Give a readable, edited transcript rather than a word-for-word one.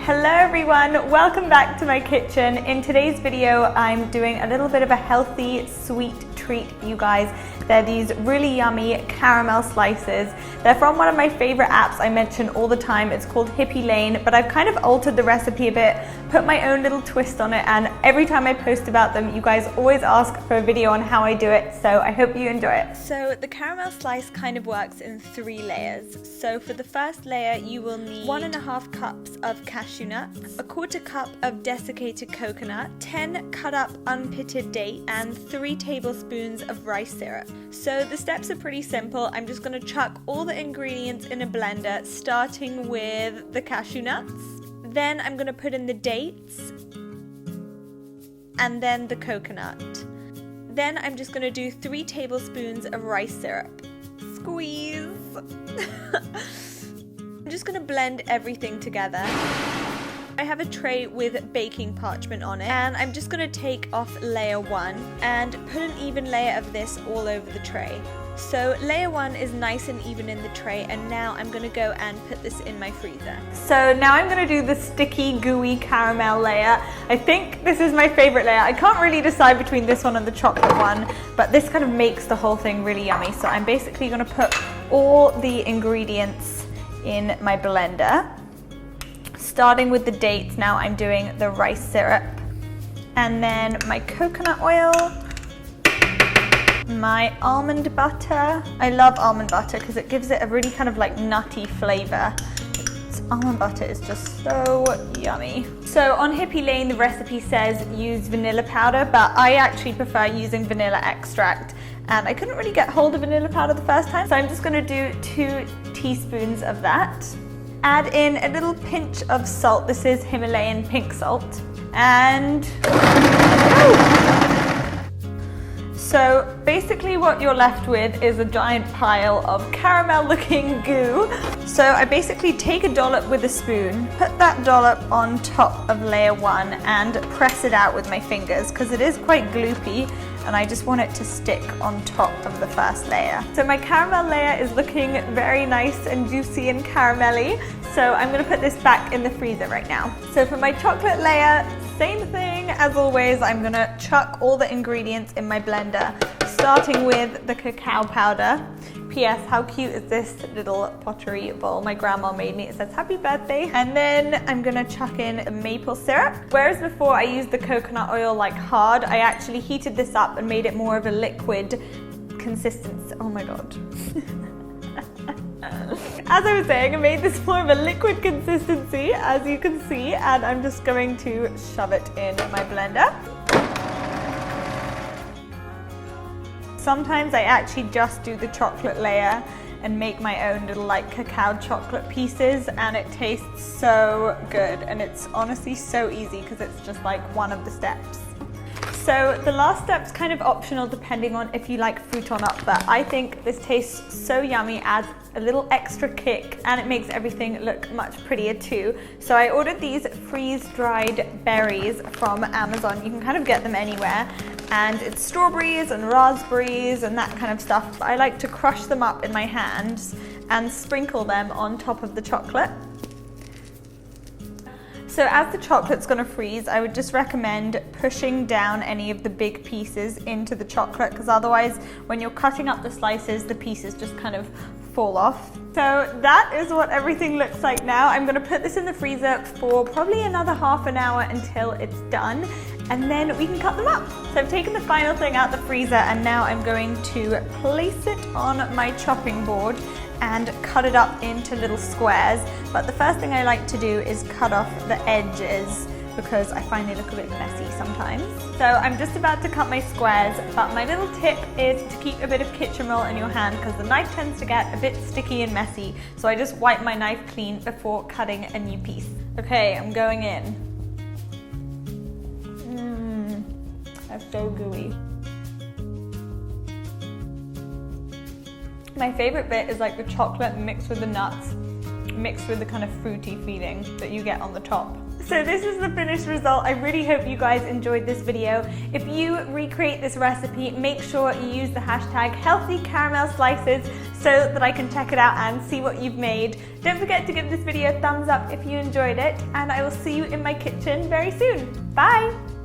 Hello everyone, welcome back to my kitchen. In today's video, I'm doing a little bit of a healthy, sweet treat, you guys. They're these really yummy caramel slices. They're from one of my favorite apps I mention all the time. It's called Hippie, but I've kind of altered the recipe a bit, put my own little twist on it, and every time I post about them, you guys always ask for a video on how I do it, so I hope you enjoy it. So the caramel slice kind of works in 3 layers. So for the first layer, you will need 1.5 cups of cashew nuts, 1/4 cup of desiccated coconut, 10 cut up unpitted dates, and 3 tablespoons of rice syrup. So the steps are pretty simple. I'm just going to chuck all the ingredients in a blender, starting with the cashew nuts. Then I'm going to put in the dates, and then the coconut. Then I'm just going to do 3 tablespoons of rice syrup. Squeeze! I'm just going to blend everything together. I have a tray with baking parchment on it, and I'm just going to take off layer 1 and put an even layer of this all over the tray. So layer 1 is nice and even in the tray, and now I'm going to go and put this in my freezer. So now I'm going to do the sticky, gooey caramel layer. I think this is my favorite layer. I can't really decide between this one and the chocolate one, but this kind of makes the whole thing really yummy. So I'm basically going to put all the ingredients in my blender. Starting with the dates, now I'm doing the rice syrup, and then my coconut oil, my almond butter. I love almond butter because it gives it a really kind of like nutty flavor. Almond butter is just so yummy. So on Hippie Lane, the recipe says use vanilla powder, but I actually prefer using vanilla extract. And I couldn't really get hold of vanilla powder the first time, so I'm just going to do 2 teaspoons of that. Add in a little pinch of salt. This is Himalayan pink salt. And so basically what you're left with is a giant pile of caramel looking goo. So I basically take a dollop with a spoon, put that dollop on top of layer 1 and press it out with my fingers because it is quite gloopy, and I just want it to stick on top of the first layer. So my caramel layer is looking very nice and juicy and caramelly, so I'm going to put this back in the freezer right now. So for my chocolate layer, same thing as always. I'm going to chuck all the ingredients in my blender, starting with the cacao powder. P.S. How cute is this little pottery bowl my grandma made me? It says happy birthday. And then I'm gonna chuck in the maple syrup. Whereas before I used the coconut oil like hard, I actually heated this up and made it more of a liquid consistency. Oh my god. As I was saying, I made this more of a liquid consistency, as you can see, and I'm just going to shove it in my blender. Sometimes I actually just do the chocolate layer and make my own little like cacao chocolate pieces, and it tastes so good, and it's honestly so easy because it's just like one of the steps. So the last step's kind of optional depending on if you like fruit or not, but I think this tastes so yummy, adds a little extra kick, and it makes everything look much prettier too. So I ordered these freeze-dried berries from Amazon. You can kind of get them anywhere, and it's strawberries and raspberries and that kind of stuff. I like to crush them up in my hands and sprinkle them on top of the chocolate. So as the chocolate's going to freeze, I would just recommend pushing down any of the big pieces into the chocolate, because otherwise when you're cutting up the slices, the pieces just kind of fall off. So that is what everything looks like now. I'm going to put this in the freezer for probably another half an hour until it's done, and then we can cut them up. So I've taken the final thing out the freezer, and now I'm going to place it on my chopping board and cut it up into little squares. But the first thing I like to do is cut off the edges because I find they look a bit messy sometimes. So I'm just about to cut my squares, but my little tip is to keep a bit of kitchen roll in your hand because the knife tends to get a bit sticky and messy. So I just wipe my knife clean before cutting a new piece. Okay, I'm going in. That's so gooey. My favorite bit is like the chocolate mixed with the nuts, mixed with the kind of fruity feeling that you get on the top. So this is the finished result. I really hope you guys enjoyed this video. If you recreate this recipe, make sure you use the hashtag healthy caramel slices so that I can check it out and see what you've made. Don't forget to give this video a thumbs up if you enjoyed it, and I will see you in my kitchen very soon. Bye!